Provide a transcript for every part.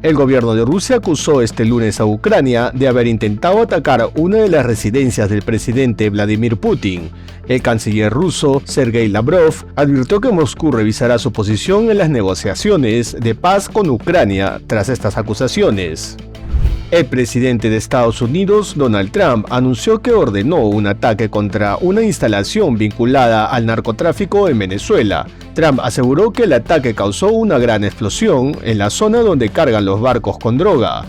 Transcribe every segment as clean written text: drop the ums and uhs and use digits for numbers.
El gobierno de Rusia acusó este lunes a Ucrania de haber intentado atacar una de las residencias del presidente Vladimir Putin. El canciller ruso, Sergei Lavrov, advirtió que Moscú revisará su posición en las negociaciones de paz con Ucrania tras estas acusaciones. El presidente de Estados Unidos, Donald Trump, anunció que ordenó un ataque contra una instalación vinculada al narcotráfico en Venezuela. Trump aseguró que el ataque causó una gran explosión en la zona donde cargan los barcos con droga.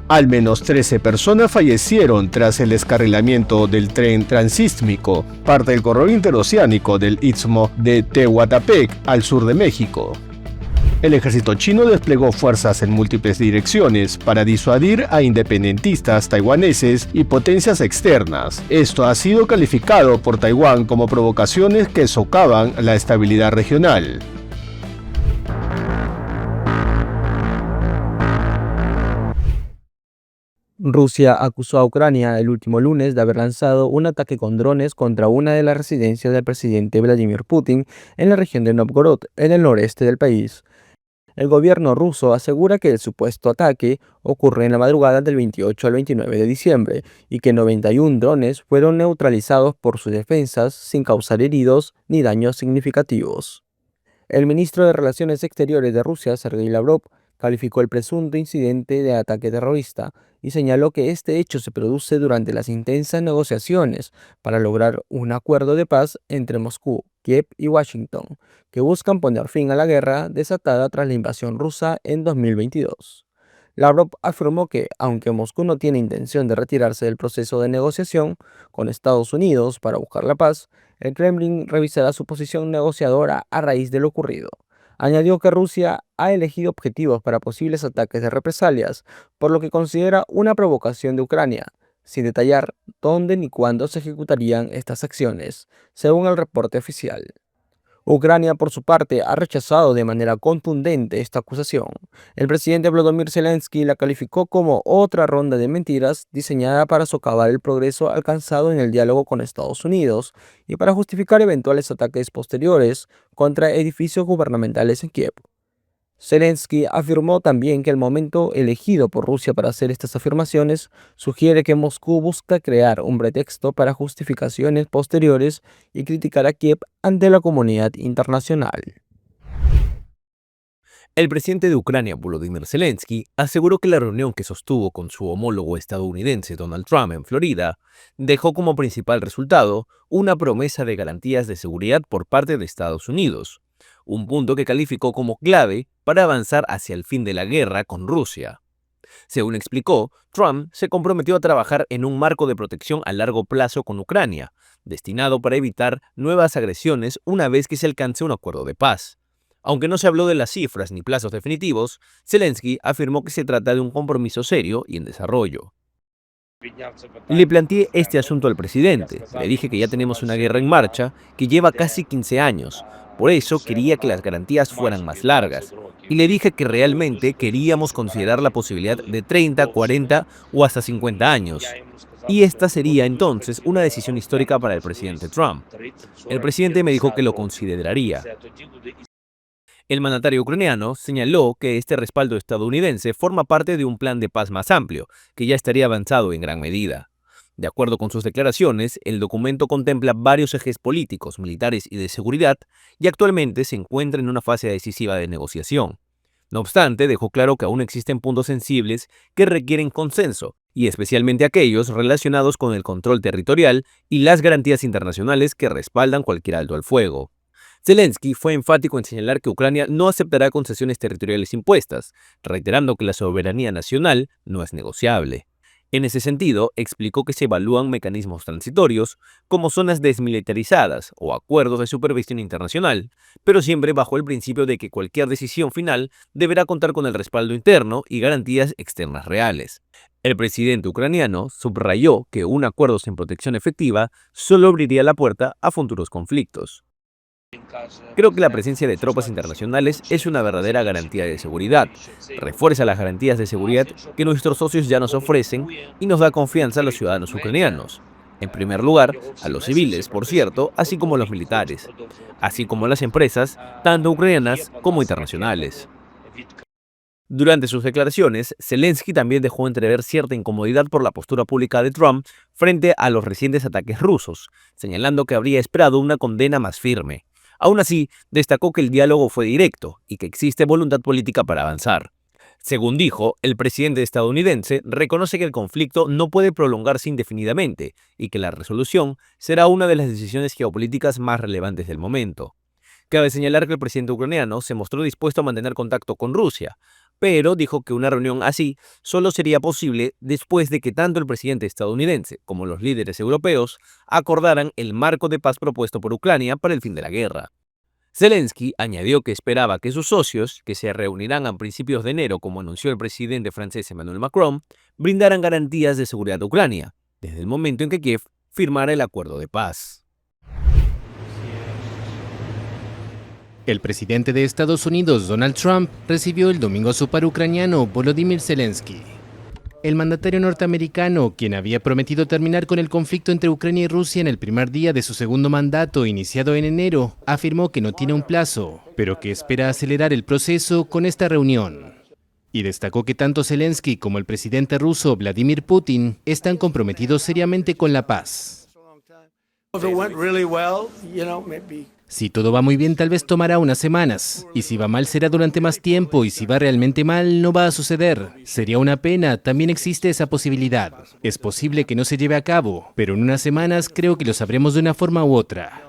Al menos 13 personas fallecieron tras el descarrilamiento del tren transísmico, parte del corredor interoceánico del Istmo de Tehuantepec, al sur de México. El ejército chino desplegó fuerzas en múltiples direcciones para disuadir a independentistas taiwaneses y potencias externas. Esto ha sido calificado por Taiwán como provocaciones que socavan la estabilidad regional. Rusia acusó a Ucrania el último lunes de haber lanzado un ataque con drones contra una de las residencias del presidente Vladimir Putin en la región de Novgorod, en el noreste del país. El gobierno ruso asegura que el supuesto ataque ocurre en la madrugada del 28 al 29 de diciembre y que 91 drones fueron neutralizados por sus defensas sin causar heridos ni daños significativos. El ministro de Relaciones Exteriores de Rusia, Sergei Lavrov, calificó el presunto incidente de ataque terrorista y señaló que este hecho se produce durante las intensas negociaciones para lograr un acuerdo de paz entre Moscú, Kiev y Washington, que buscan poner fin a la guerra desatada tras la invasión rusa en 2022. Lavrov afirmó que, aunque Moscú no tiene intención de retirarse del proceso de negociación con Estados Unidos para buscar la paz, el Kremlin revisará su posición negociadora a raíz de lo ocurrido. Añadió que Rusia ha elegido objetivos para posibles ataques de represalias, por lo que considera una provocación de Ucrania, sin detallar dónde ni cuándo se ejecutarían estas acciones, según el reporte oficial. Ucrania, por su parte, ha rechazado de manera contundente esta acusación. El presidente Volodymyr Zelensky la calificó como otra ronda de mentiras diseñada para socavar el progreso alcanzado en el diálogo con Estados Unidos y para justificar eventuales ataques posteriores contra edificios gubernamentales en Kiev. Zelensky afirmó también que el momento elegido por Rusia para hacer estas afirmaciones sugiere que Moscú busca crear un pretexto para justificaciones posteriores y criticar a Kiev ante la comunidad internacional. El presidente de Ucrania, Volodymyr Zelensky, aseguró que la reunión que sostuvo con su homólogo estadounidense Donald Trump en Florida dejó como principal resultado una promesa de garantías de seguridad por parte de Estados Unidos, un punto que calificó como clave para avanzar hacia el fin de la guerra con Rusia. Según explicó, Trump se comprometió a trabajar en un marco de protección a largo plazo con Ucrania, destinado para evitar nuevas agresiones una vez que se alcance un acuerdo de paz. Aunque no se habló de las cifras ni plazos definitivos, Zelensky afirmó que se trata de un compromiso serio y en desarrollo. Le planteé este asunto al presidente. Le dije que ya tenemos una guerra en marcha que lleva casi 15 años. Por eso quería que las garantías fueran más largas. Y le dije que realmente queríamos considerar la posibilidad de 30, 40 o hasta 50 años. Y esta sería entonces una decisión histórica para el presidente Trump. El presidente me dijo que lo consideraría. El mandatario ucraniano señaló que este respaldo estadounidense forma parte de un plan de paz más amplio, que ya estaría avanzado en gran medida. De acuerdo con sus declaraciones, el documento contempla varios ejes políticos, militares y de seguridad, y actualmente se encuentra en una fase decisiva de negociación. No obstante, dejó claro que aún existen puntos sensibles que requieren consenso, y especialmente aquellos relacionados con el control territorial y las garantías internacionales que respaldan cualquier alto al fuego. Zelensky fue enfático en señalar que Ucrania no aceptará concesiones territoriales impuestas, reiterando que la soberanía nacional no es negociable. En ese sentido, explicó que se evalúan mecanismos transitorios, como zonas desmilitarizadas o acuerdos de supervisión internacional, pero siempre bajo el principio de que cualquier decisión final deberá contar con el respaldo interno y garantías externas reales. El presidente ucraniano subrayó que un acuerdo sin protección efectiva solo abriría la puerta a futuros conflictos. Creo que la presencia de tropas internacionales es una verdadera garantía de seguridad. Refuerza las garantías de seguridad que nuestros socios ya nos ofrecen y nos da confianza a los ciudadanos ucranianos. En primer lugar, a los civiles, por cierto, así como a los militares, así como a las empresas, tanto ucranianas como internacionales. Durante sus declaraciones, Zelensky también dejó entrever cierta incomodidad por la postura pública de Trump frente a los recientes ataques rusos, señalando que habría esperado una condena más firme. Aún así, destacó que el diálogo fue directo y que existe voluntad política para avanzar. Según dijo, el presidente estadounidense reconoce que el conflicto no puede prolongarse indefinidamente y que la resolución será una de las decisiones geopolíticas más relevantes del momento. Cabe señalar que el presidente ucraniano se mostró dispuesto a mantener contacto con Rusia, pero dijo que una reunión así solo sería posible después de que tanto el presidente estadounidense como los líderes europeos acordaran el marco de paz propuesto por Ucrania para el fin de la guerra. Zelensky añadió que esperaba que sus socios, que se reunirán a principios de enero como anunció el presidente francés Emmanuel Macron, brindaran garantías de seguridad a Ucrania, desde el momento en que Kiev firmara el acuerdo de paz. El presidente de Estados Unidos, Donald Trump, recibió el domingo a su par ucraniano, Volodymyr Zelensky. El mandatario norteamericano, quien había prometido terminar con el conflicto entre Ucrania y Rusia en el primer día de su segundo mandato, iniciado en enero, afirmó que no tiene un plazo, pero que espera acelerar el proceso con esta reunión. Y destacó que tanto Zelensky como el presidente ruso Vladimir Putin están comprometidos seriamente con la paz. Si todo va muy bien, tal vez tomará unas semanas. Y si va mal, será durante más tiempo. Y si va realmente mal, no va a suceder. Sería una pena, también existe esa posibilidad. Es posible que no se lleve a cabo, pero en unas semanas creo que lo sabremos de una forma u otra.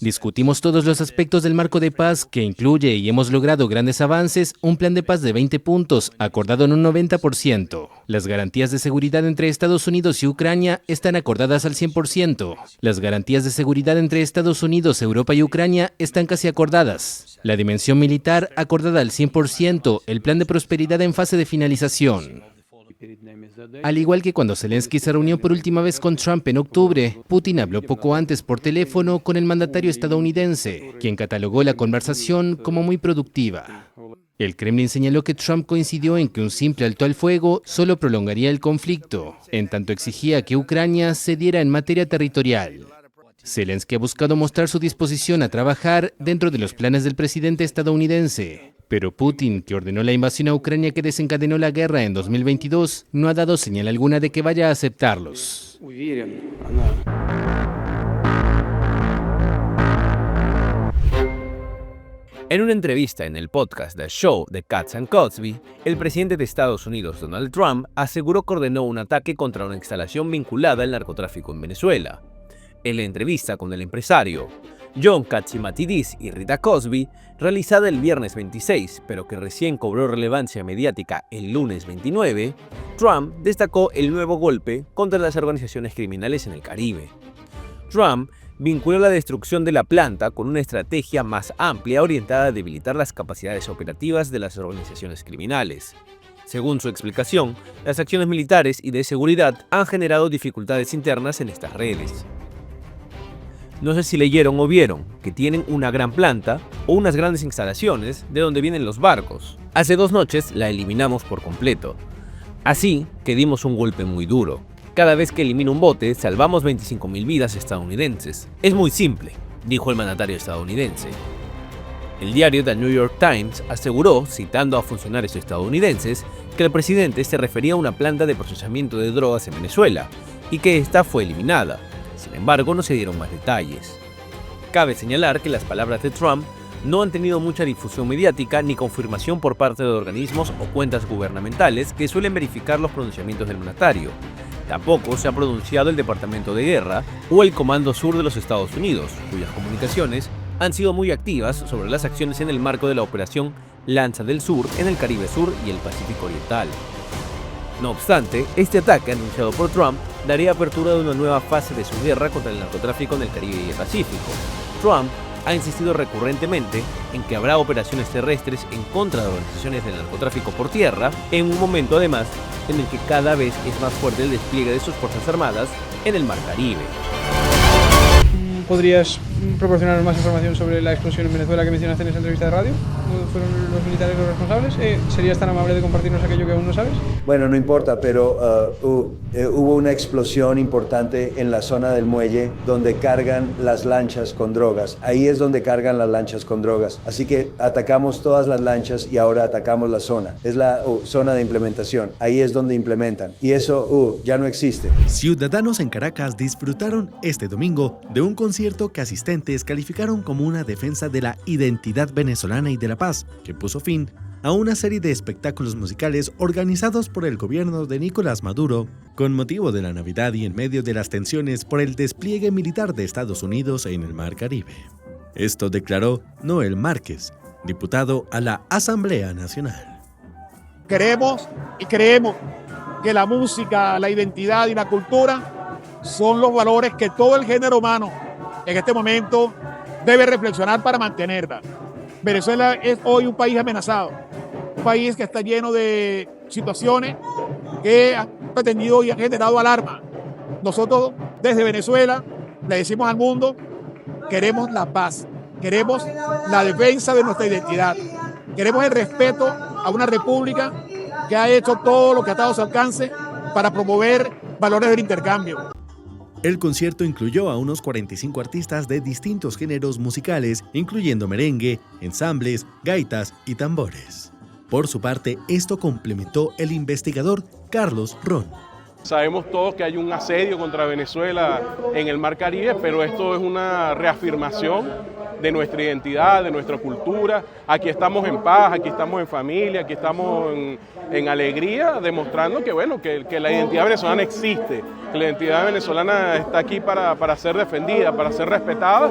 Discutimos todos los aspectos del marco de paz, que incluye, y hemos logrado grandes avances, un plan de paz de 20 puntos, acordado en un 90%. Las garantías de seguridad entre Estados Unidos y Ucrania están acordadas al 100%. Las garantías de seguridad entre Estados Unidos, Europa y Ucrania están casi acordadas. La dimensión militar acordada al 100%, el plan de prosperidad en fase de finalización. Al igual que cuando Zelensky se reunió por última vez con Trump en octubre, Putin habló poco antes por teléfono con el mandatario estadounidense, quien catalogó la conversación como muy productiva. El Kremlin señaló que Trump coincidió en que un simple alto al fuego solo prolongaría el conflicto, en tanto exigía que Ucrania cediera en materia territorial. Zelensky ha buscado mostrar su disposición a trabajar dentro de los planes del presidente estadounidense. Pero Putin, que ordenó la invasión a Ucrania que desencadenó la guerra en 2022, no ha dado señal alguna de que vaya a aceptarlos. En una entrevista en el podcast The Show de Katz and Cosby, el presidente de Estados Unidos, Donald Trump, aseguró que ordenó un ataque contra una instalación vinculada al narcotráfico en Venezuela. En la entrevista con el empresario John Catsimatidis y Rita Cosby, realizada el viernes 26, pero que recién cobró relevancia mediática el lunes 29, Trump destacó el nuevo golpe contra las organizaciones criminales en el Caribe. Trump vinculó la destrucción de la planta con una estrategia más amplia orientada a debilitar las capacidades operativas de las organizaciones criminales. Según su explicación, las acciones militares y de seguridad han generado dificultades internas en estas redes. No sé si leyeron o vieron que tienen una gran planta o unas grandes instalaciones de donde vienen los barcos. Hace 2 noches la eliminamos por completo. Así que dimos un golpe muy duro. Cada vez que elimina un bote, salvamos 25.000 vidas estadounidenses. Es muy simple, dijo el mandatario estadounidense. El diario The New York Times aseguró, citando a funcionarios estadounidenses, que el presidente se refería a una planta de procesamiento de drogas en Venezuela y que esta fue eliminada. Sin embargo, no se dieron más detalles. Cabe señalar que las palabras de Trump no han tenido mucha difusión mediática ni confirmación por parte de organismos o cuentas gubernamentales que suelen verificar los pronunciamientos del mandatario. Tampoco se ha pronunciado el Departamento de Guerra o el Comando Sur de los Estados Unidos, cuyas comunicaciones han sido muy activas sobre las acciones en el marco de la Operación Lanza del Sur en el Caribe Sur y el Pacífico Oriental. No obstante, este ataque anunciado por Trump daría apertura de una nueva fase de su guerra contra el narcotráfico en el Caribe y el Pacífico. Trump ha insistido recurrentemente en que habrá operaciones terrestres en contra de organizaciones del narcotráfico por tierra, en un momento además en el que cada vez es más fuerte el despliegue de sus fuerzas armadas en el Mar Caribe. ¿Podrías proporcionarnos más información sobre la explosión en Venezuela que mencionaste en esa entrevista de radio? ¿Fueron los militares los responsables? ¿Serías tan amable de compartirnos aquello que aún no sabes? Bueno, no importa, pero hubo una explosión importante en la zona del muelle donde cargan las lanchas con drogas. Ahí es donde cargan las lanchas con drogas. Así que atacamos todas las lanchas y ahora atacamos la zona. Es la zona de implementación. Ahí es donde implementan. Y eso ya no existe. Ciudadanos en Caracas disfrutaron este domingo de un concierto que asistentes calificaron como una defensa de la identidad venezolana y de la paz, que puso fin a una serie de espectáculos musicales organizados por el gobierno de Nicolás Maduro con motivo de la Navidad y en medio de las tensiones por el despliegue militar de Estados Unidos en el Mar Caribe. Esto declaró Noel Márquez, diputado a la Asamblea Nacional. Queremos y creemos que la música, la identidad y la cultura son los valores que todo el género humano en este momento debe reflexionar para mantenerla. Venezuela es hoy un país amenazado, un país que está lleno de situaciones que han pretendido y han generado alarma. Nosotros desde Venezuela le decimos al mundo, queremos la paz, queremos la defensa de nuestra identidad, queremos el respeto a una república que ha hecho todo lo que ha estado a su alcance para promover valores del intercambio. El concierto incluyó a unos 45 artistas de distintos géneros musicales, incluyendo merengue, ensambles, gaitas y tambores. Por su parte, esto complementó el investigador Carlos Ron. Sabemos todos que hay un asedio contra Venezuela en el Mar Caribe, pero esto es una reafirmación de nuestra identidad, de nuestra cultura. Aquí estamos en paz, aquí estamos en familia, aquí estamos en alegría, demostrando que, bueno, que la identidad venezolana existe, que la identidad venezolana está aquí para ser defendida, para ser respetada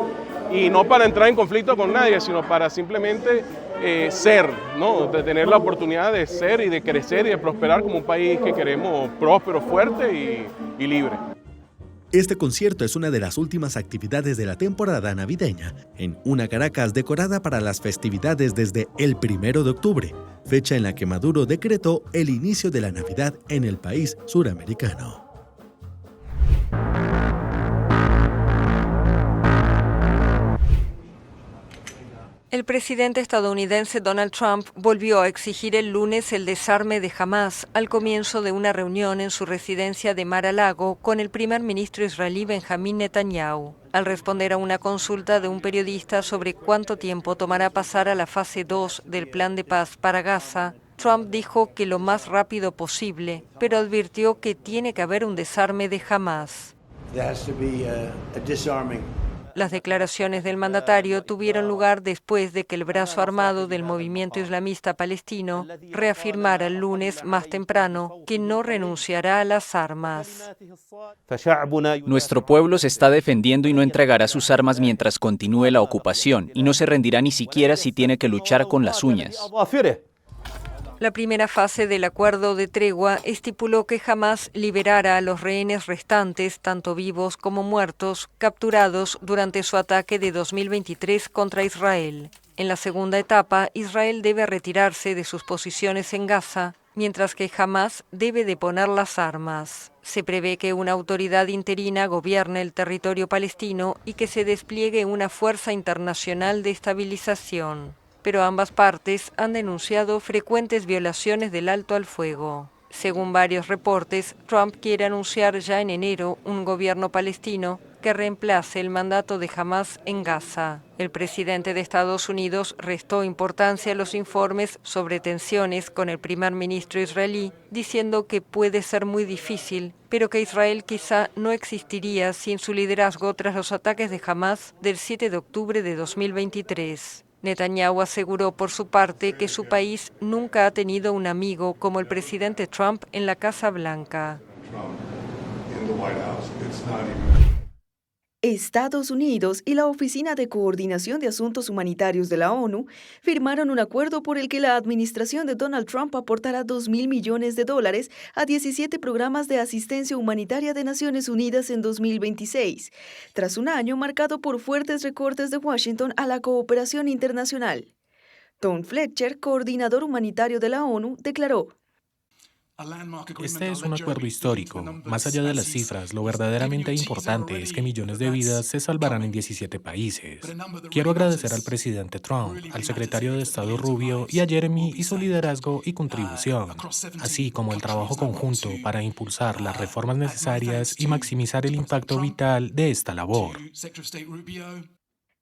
y no para entrar en conflicto con nadie, sino para simplemente ser, ¿no? De tener la oportunidad de ser y de crecer y de prosperar como un país que queremos próspero, fuerte y libre. Este concierto es una de las últimas actividades de la temporada navideña, en una Caracas decorada para las festividades desde el 1 de octubre, fecha en la que Maduro decretó el inicio de la Navidad en el país suramericano. El presidente estadounidense Donald Trump volvió a exigir el lunes el desarme de Hamás al comienzo de una reunión en su residencia de Mar-a-Lago con el primer ministro israelí Benjamín Netanyahu. Al responder a una consulta de un periodista sobre cuánto tiempo tomará pasar a la fase 2 del plan de paz para Gaza, Trump dijo que lo más rápido posible, pero advirtió que tiene que haber un desarme de Hamás. Las declaraciones del mandatario tuvieron lugar después de que el brazo armado del movimiento islamista palestino reafirmara el lunes más temprano que no renunciará a las armas. Nuestro pueblo se está defendiendo y no entregará sus armas mientras continúe la ocupación, y no se rendirá ni siquiera si tiene que luchar con las uñas. La primera fase del acuerdo de tregua estipuló que Hamás liberara a los rehenes restantes, tanto vivos como muertos, capturados durante su ataque de 2023 contra Israel. En la segunda etapa, Israel debe retirarse de sus posiciones en Gaza, mientras que Hamás debe deponer las armas. Se prevé que una autoridad interina gobierne el territorio palestino y que se despliegue una fuerza internacional de estabilización. Pero ambas partes han denunciado frecuentes violaciones del alto al fuego. Según varios reportes, Trump quiere anunciar ya en enero un gobierno palestino que reemplace el mandato de Hamás en Gaza. El presidente de Estados Unidos restó importancia a los informes sobre tensiones con el primer ministro israelí, diciendo que puede ser muy difícil, pero que Israel quizá no existiría sin su liderazgo tras los ataques de Hamás del 7 de octubre de 2023. Netanyahu aseguró por su parte que su país nunca ha tenido un amigo como el presidente Trump en la Casa Blanca. Estados Unidos y la Oficina de Coordinación de Asuntos Humanitarios de la ONU firmaron un acuerdo por el que la administración de Donald Trump aportará $2.000 millones a 17 programas de asistencia humanitaria de Naciones Unidas en 2026, tras un año marcado por fuertes recortes de Washington a la cooperación internacional. Tom Fletcher, coordinador humanitario de la ONU, declaró: Este es un acuerdo histórico. Más allá de las cifras, lo verdaderamente importante es que millones de vidas se salvarán en 17 países. Quiero agradecer al presidente Trump, al secretario de Estado Rubio y a Jeremy y su liderazgo y contribución, así como el trabajo conjunto para impulsar las reformas necesarias y maximizar el impacto vital de esta labor.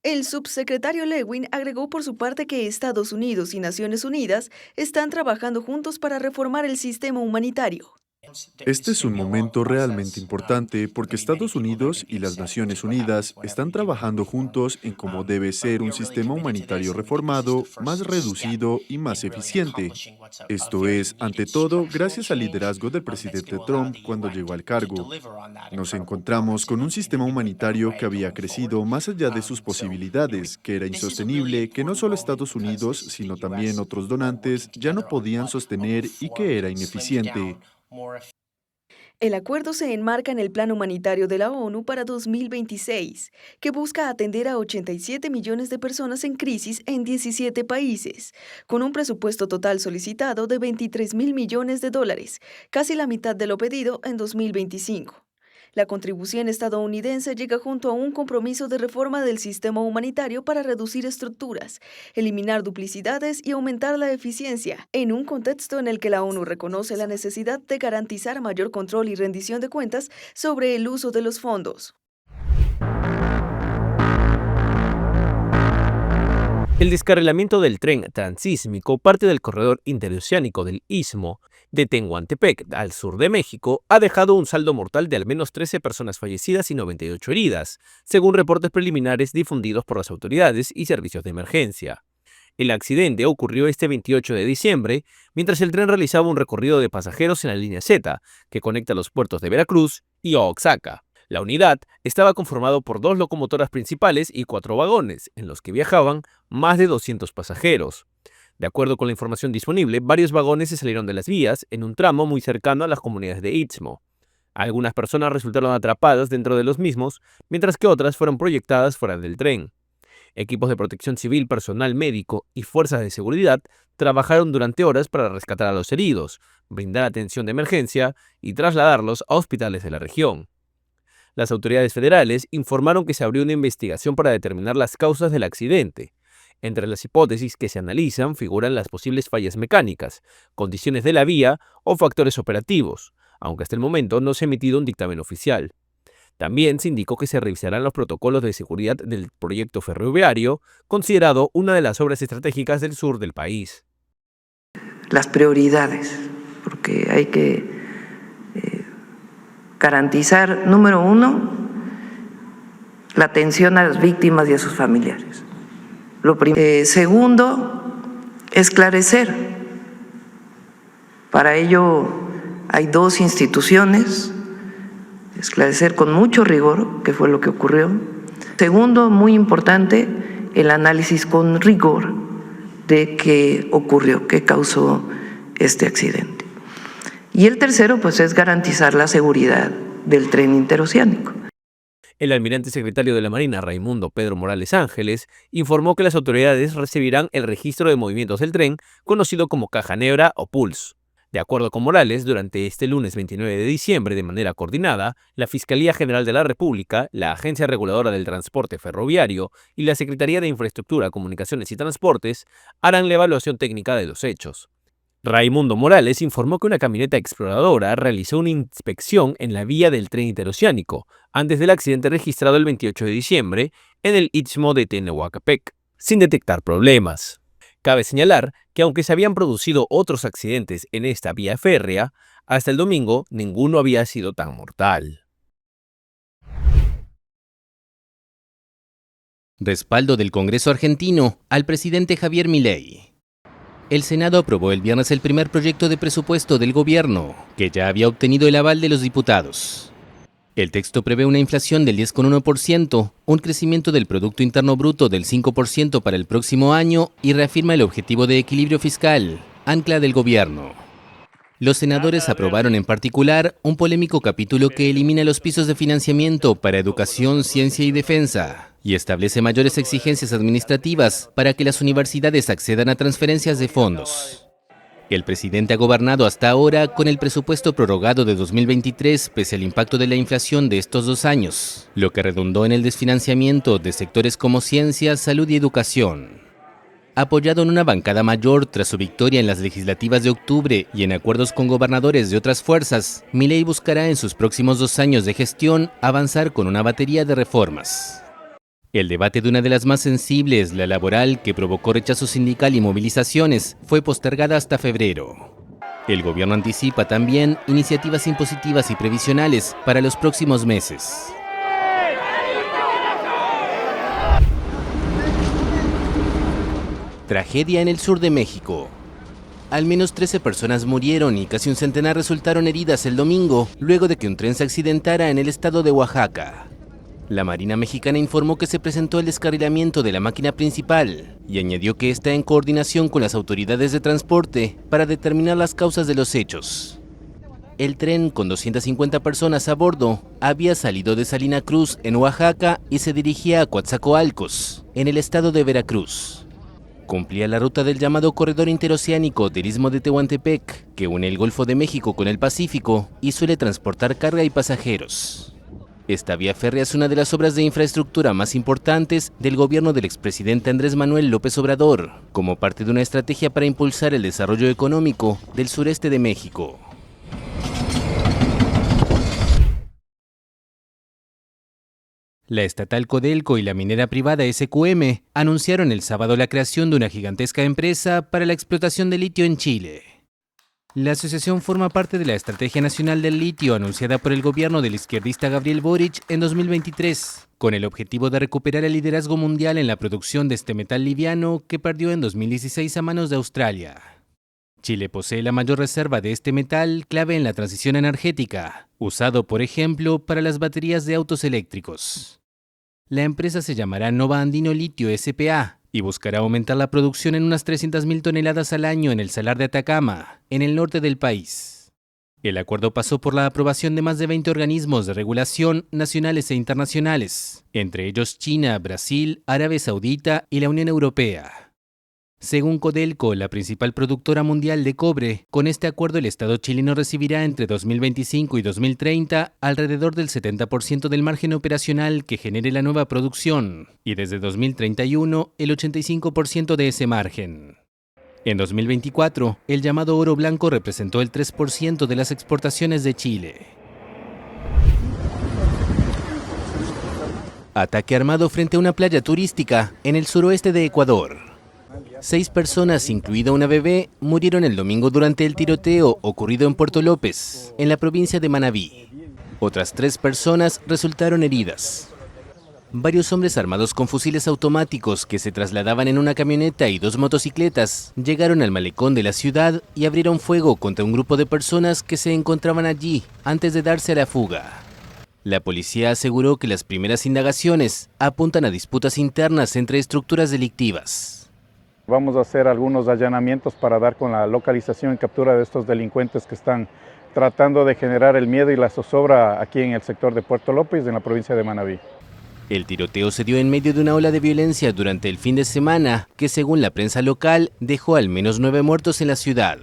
El subsecretario Lewin agregó por su parte que Estados Unidos y Naciones Unidas están trabajando juntos para reformar el sistema humanitario. Este es un momento realmente importante porque Estados Unidos y las Naciones Unidas están trabajando juntos en cómo debe ser un sistema humanitario reformado, más reducido y más eficiente. Esto es, ante todo, gracias al liderazgo del presidente Trump cuando llegó al cargo. Nos encontramos con un sistema humanitario que había crecido más allá de sus posibilidades, que era insostenible, que no solo Estados Unidos, sino también otros donantes ya no podían sostener y que era ineficiente. El acuerdo se enmarca en el Plan Humanitario de la ONU para 2026, que busca atender a 87 millones de personas en crisis en 17 países, con un presupuesto total solicitado de $23.000 millones, casi la mitad de lo pedido en 2025. La contribución estadounidense llega junto a un compromiso de reforma del sistema humanitario para reducir estructuras, eliminar duplicidades y aumentar la eficiencia, en un contexto en el que la ONU reconoce la necesidad de garantizar mayor control y rendición de cuentas sobre el uso de los fondos. El descarrilamiento del tren transísmico, parte del corredor interoceánico del Istmo de Tehuantepec, al sur de México, ha dejado un saldo mortal de al menos 13 personas fallecidas y 98 heridas, según reportes preliminares difundidos por las autoridades y servicios de emergencia. El accidente ocurrió este 28 de diciembre, mientras el tren realizaba un recorrido de pasajeros en la línea Z, que conecta los puertos de Veracruz y Oaxaca. La unidad estaba conformado por 2 locomotoras principales y 4 vagones, en los que viajaban más de 200 pasajeros. De acuerdo con la información disponible, varios vagones se salieron de las vías en un tramo muy cercano a las comunidades de Istmo. Algunas personas resultaron atrapadas dentro de los mismos, mientras que otras fueron proyectadas fuera del tren. Equipos de protección civil, personal médico y fuerzas de seguridad trabajaron durante horas para rescatar a los heridos, brindar atención de emergencia y trasladarlos a hospitales de la región. Las autoridades federales informaron que se abrió una investigación para determinar las causas del accidente. Entre las hipótesis que se analizan figuran las posibles fallas mecánicas, condiciones de la vía o factores operativos, aunque hasta el momento no se ha emitido un dictamen oficial. También se indicó que se revisarán los protocolos de seguridad del proyecto ferroviario, considerado una de las obras estratégicas del sur del país. Las prioridades, porque hay que garantizar, número 1, la atención a las víctimas y a sus familiares. Segundo, esclarecer. Para ello hay 2 instituciones, esclarecer con mucho rigor qué fue lo que ocurrió. Segundo, muy importante, el análisis con rigor de qué ocurrió, qué causó este accidente. Y el tercero, pues, es garantizar la seguridad del tren interoceánico. El almirante secretario de la Marina, Raimundo Pedro Morales Ángeles, informó que las autoridades recibirán el registro de movimientos del tren, conocido como Caja Negra o Pulse. De acuerdo con Morales, durante este lunes 29 de diciembre, de manera coordinada, la Fiscalía General de la República, la Agencia Reguladora del Transporte Ferroviario y la Secretaría de Infraestructura, Comunicaciones y Transportes harán la evaluación técnica de los hechos. Raimundo Morales informó que una camioneta exploradora realizó una inspección en la vía del tren interoceánico antes del accidente registrado el 28 de diciembre en el Istmo de Tehuantepec, sin detectar problemas. Cabe señalar que aunque se habían producido otros accidentes en esta vía férrea, hasta el domingo ninguno había sido tan mortal. Respaldo del Congreso argentino al presidente Javier Milei. El Senado aprobó el viernes el primer proyecto de presupuesto del gobierno, que ya había obtenido el aval de los diputados. El texto prevé una inflación del 10,1%, un crecimiento del Producto Interno Bruto del 5% para el próximo año y reafirma el objetivo de equilibrio fiscal, ancla del gobierno. Los senadores aprobaron en particular un polémico capítulo que elimina los pisos de financiamiento para educación, ciencia y defensa y establece mayores exigencias administrativas para que las universidades accedan a transferencias de fondos. El presidente ha gobernado hasta ahora con el presupuesto prorrogado de 2023 pese al impacto de la inflación de estos 2 años, lo que redundó en el desfinanciamiento de sectores como ciencia, salud y educación. Apoyado en una bancada mayor tras su victoria en las legislativas de octubre y en acuerdos con gobernadores de otras fuerzas, Milei buscará en sus próximos 2 años de gestión avanzar con una batería de reformas. El debate de una de las más sensibles, la laboral, que provocó rechazo sindical y movilizaciones, fue postergada hasta febrero. El gobierno anticipa también iniciativas impositivas y previsionales para los próximos meses. Tragedia en el sur de México. Al menos 13 personas murieron y casi un centenar resultaron heridas el domingo, luego de que un tren se accidentara en el estado de Oaxaca. La Marina Mexicana informó que se presentó el descarrilamiento de la máquina principal y añadió que está en coordinación con las autoridades de transporte para determinar las causas de los hechos. El tren, con 250 personas a bordo, había salido de Salina Cruz, en Oaxaca, y se dirigía a Coatzacoalcos, en el estado de Veracruz. Cumplía la ruta del llamado Corredor Interoceánico del Istmo de Tehuantepec, que une el Golfo de México con el Pacífico y suele transportar carga y pasajeros. Esta vía férrea es una de las obras de infraestructura más importantes del gobierno del expresidente Andrés Manuel López Obrador, como parte de una estrategia para impulsar el desarrollo económico del sureste de México. La estatal Codelco y la minera privada SQM anunciaron el sábado la creación de una gigantesca empresa para la explotación de litio en Chile. La asociación forma parte de la Estrategia Nacional del Litio anunciada por el gobierno del izquierdista Gabriel Boric en 2023, con el objetivo de recuperar el liderazgo mundial en la producción de este metal liviano que perdió en 2016 a manos de Australia. Chile posee la mayor reserva de este metal clave en la transición energética, usado, por ejemplo, para las baterías de autos eléctricos. La empresa se llamará Nova Andino Litio S.p.A. y buscará aumentar la producción en unas 300.000 toneladas al año en el Salar de Atacama, en el norte del país. El acuerdo pasó por la aprobación de más de 20 organismos de regulación nacionales e internacionales, entre ellos China, Brasil, Arabia Saudita y la Unión Europea. Según Codelco, la principal productora mundial de cobre, con este acuerdo el Estado chileno recibirá entre 2025 y 2030 alrededor del 70% del margen operacional que genere la nueva producción, y desde 2031 el 85% de ese margen. En 2024, el llamado oro blanco representó el 3% de las exportaciones de Chile. Ataque armado frente a una playa turística en el suroeste de Ecuador. 6 personas, incluida una bebé, murieron el domingo durante el tiroteo ocurrido en Puerto López, en la provincia de Manabí. Otras 3 personas resultaron heridas. Varios hombres armados con fusiles automáticos que se trasladaban en una camioneta y 2 motocicletas llegaron al malecón de la ciudad y abrieron fuego contra un grupo de personas que se encontraban allí antes de darse a la fuga. La policía aseguró que las primeras indagaciones apuntan a disputas internas entre estructuras delictivas. Vamos a hacer algunos allanamientos para dar con la localización y captura de estos delincuentes que están tratando de generar el miedo y la zozobra aquí en el sector de Puerto López, en la provincia de Manabí. El tiroteo se dio en medio de una ola de violencia durante el fin de semana que, según la prensa local, dejó al menos 9 muertos en la ciudad.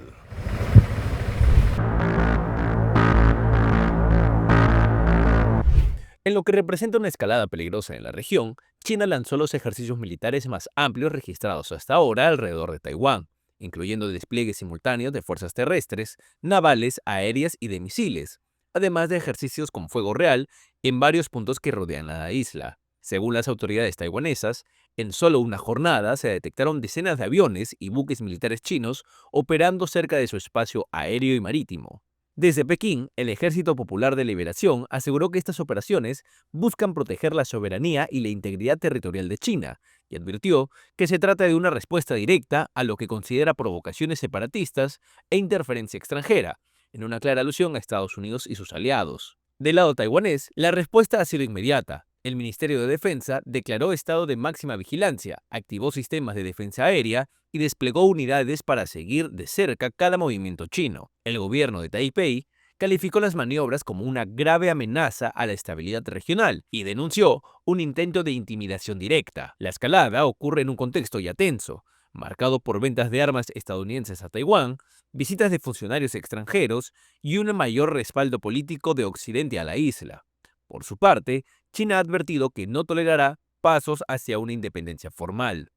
En lo que representa una escalada peligrosa en la región, China lanzó los ejercicios militares más amplios registrados hasta ahora alrededor de Taiwán, incluyendo despliegues simultáneos de fuerzas terrestres, navales, aéreas y de misiles, además de ejercicios con fuego real en varios puntos que rodean la isla. Según las autoridades taiwanesas, en solo una jornada se detectaron decenas de aviones y buques militares chinos operando cerca de su espacio aéreo y marítimo. Desde Pekín, el Ejército Popular de Liberación aseguró que estas operaciones buscan proteger la soberanía y la integridad territorial de China, y advirtió que se trata de una respuesta directa a lo que considera provocaciones separatistas e interferencia extranjera, en una clara alusión a Estados Unidos y sus aliados. Del lado taiwanés, la respuesta ha sido inmediata. El Ministerio de Defensa declaró estado de máxima vigilancia, activó sistemas de defensa aérea y desplegó unidades para seguir de cerca cada movimiento chino. El gobierno de Taipei calificó las maniobras como una grave amenaza a la estabilidad regional y denunció un intento de intimidación directa. La escalada ocurre en un contexto ya tenso. marcado por ventas de armas estadounidenses a Taiwán, visitas de funcionarios extranjeros y un mayor respaldo político de Occidente a la isla. Por su parte, China ha advertido que no tolerará pasos hacia una independencia formal.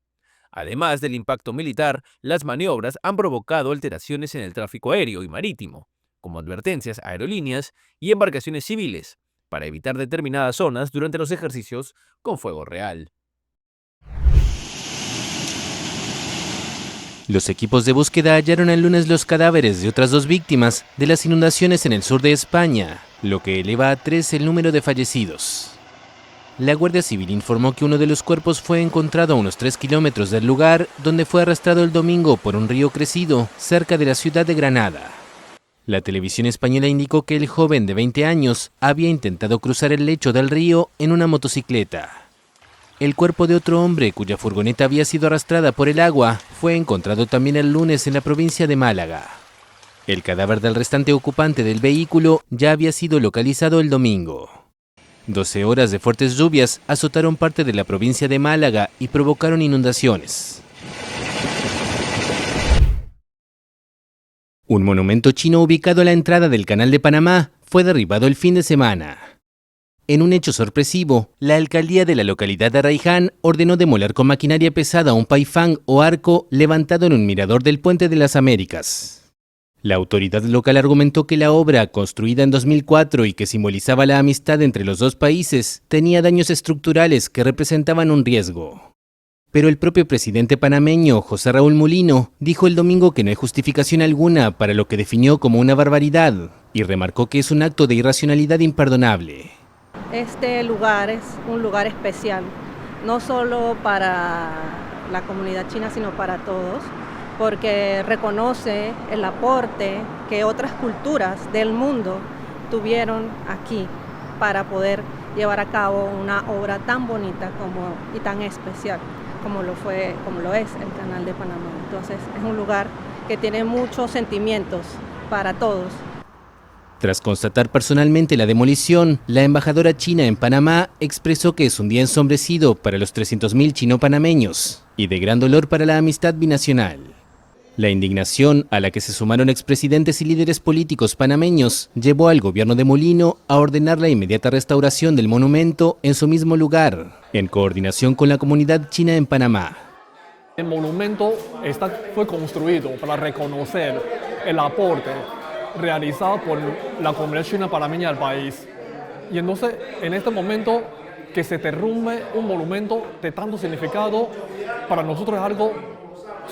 Además del impacto militar, las maniobras han provocado alteraciones en el tráfico aéreo y marítimo, como advertencias a aerolíneas y embarcaciones civiles, para evitar determinadas zonas durante los ejercicios con fuego real. Los equipos de búsqueda hallaron el lunes los cadáveres de otras 2 víctimas de las inundaciones en el sur de España, lo que eleva a 3 el número de fallecidos. La Guardia Civil informó que uno de los cuerpos fue encontrado a unos 3 kilómetros del lugar donde fue arrastrado el domingo por un río crecido cerca de la ciudad de Granada. La televisión española indicó que el joven de 20 años había intentado cruzar el lecho del río en una motocicleta. El cuerpo de otro hombre, cuya furgoneta había sido arrastrada por el agua, fue encontrado también el lunes en la provincia de Málaga. El cadáver del restante ocupante del vehículo ya había sido localizado el domingo. 12 horas de fuertes lluvias azotaron parte de la provincia de Málaga y provocaron inundaciones. Un monumento chino ubicado a la entrada del Canal de Panamá fue derribado el fin de semana. En un hecho sorpresivo, la alcaldía de la localidad de Arraiján ordenó demoler con maquinaria pesada un paifán o arco levantado en un mirador del Puente de las Américas. La autoridad local argumentó que la obra, construida en 2004 y que simbolizaba la amistad entre los dos países, tenía daños estructurales que representaban un riesgo. Pero el propio presidente panameño, José Raúl Mulino, dijo el domingo que no hay justificación alguna para lo que definió como una barbaridad y remarcó que es un acto de irracionalidad imperdonable. Este lugar es un lugar especial, no solo para la comunidad china, sino para todos, porque reconoce el aporte que otras culturas del mundo tuvieron aquí para poder llevar a cabo una obra tan bonita y tan especial como lo es el Canal de Panamá. Entonces es un lugar que tiene muchos sentimientos para todos. Tras constatar personalmente la demolición, la embajadora china en Panamá expresó que es un día ensombrecido para los 300.000 chino-panameños y de gran dolor para la amistad binacional. La indignación, a la que se sumaron expresidentes y líderes políticos panameños, llevó al gobierno de Mulino a ordenar la inmediata restauración del monumento en su mismo lugar, en coordinación con la comunidad china en Panamá. El monumento fue construido para reconocer el aporte realizado por la comunidad china panameña al país. Y entonces, en este momento, que se derrumbe un monumento de tanto significado, para nosotros es algo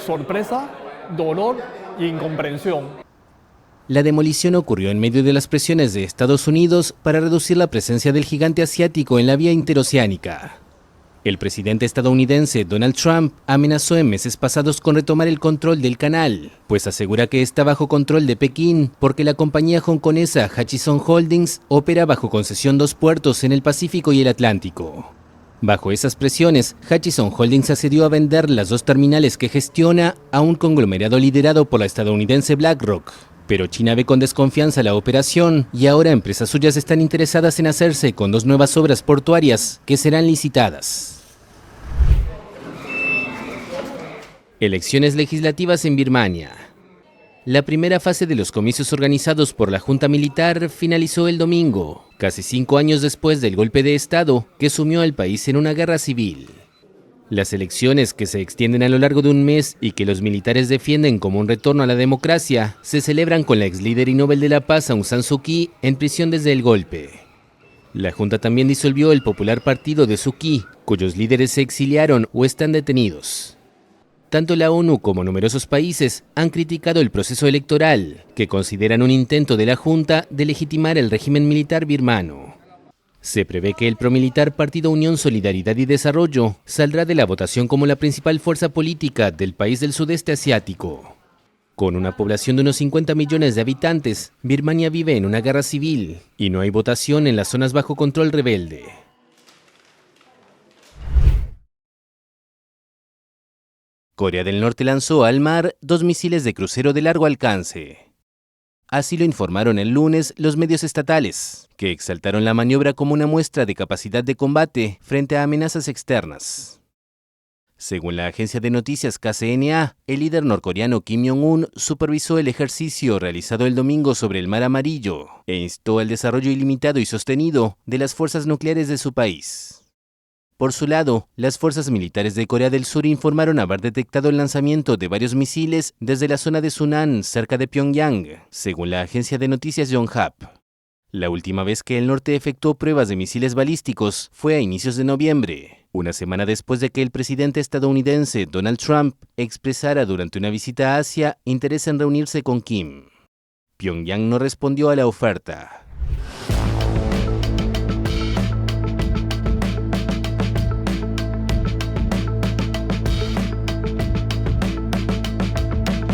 sorpresa, dolor e incomprensión. La demolición ocurrió en medio de las presiones de Estados Unidos para reducir la presencia del gigante asiático en la vía interoceánica. El presidente estadounidense Donald Trump amenazó en meses pasados con retomar el control del canal, pues asegura que está bajo control de Pekín porque la compañía hongkonesa Hutchison Holdings opera bajo concesión 2 puertos en el Pacífico y el Atlántico. Bajo esas presiones, Hutchison Holdings accedió a vender las 2 terminales que gestiona a un conglomerado liderado por la estadounidense BlackRock. Pero China ve con desconfianza la operación y ahora empresas suyas están interesadas en hacerse con 2 nuevas obras portuarias que serán licitadas. Elecciones legislativas en Birmania. La primera fase de los comicios organizados por la Junta Militar finalizó el domingo, casi 5 años después del golpe de Estado que sumió al país en una guerra civil. Las elecciones, que se extienden a lo largo de un mes y que los militares defienden como un retorno a la democracia, se celebran con la ex líder y Nobel de la Paz Aung San Suu Kyi en prisión desde el golpe. La Junta también disolvió el popular partido de Suu Kyi, cuyos líderes se exiliaron o están detenidos. Tanto la ONU como numerosos países han criticado el proceso electoral, que consideran un intento de la Junta de legitimar el régimen militar birmano. Se prevé que el promilitar Partido Unión Solidaridad y Desarrollo saldrá de la votación como la principal fuerza política del país del sudeste asiático. Con una población de unos 50 millones de habitantes, Birmania vive en una guerra civil y no hay votación en las zonas bajo control rebelde. Corea del Norte lanzó al mar 2 misiles de crucero de largo alcance. Así lo informaron el lunes los medios estatales, que exaltaron la maniobra como una muestra de capacidad de combate frente a amenazas externas. Según la agencia de noticias KCNA, el líder norcoreano Kim Jong-un supervisó el ejercicio realizado el domingo sobre el Mar Amarillo e instó al desarrollo ilimitado y sostenido de las fuerzas nucleares de su país. Por su lado, las fuerzas militares de Corea del Sur informaron haber detectado el lanzamiento de varios misiles desde la zona de Sunan, cerca de Pyongyang, según la agencia de noticias Yonhap. La última vez que el norte efectuó pruebas de misiles balísticos fue a inicios de noviembre, una semana después de que el presidente estadounidense Donald Trump expresara durante una visita a Asia interés en reunirse con Kim. Pyongyang no respondió a la oferta.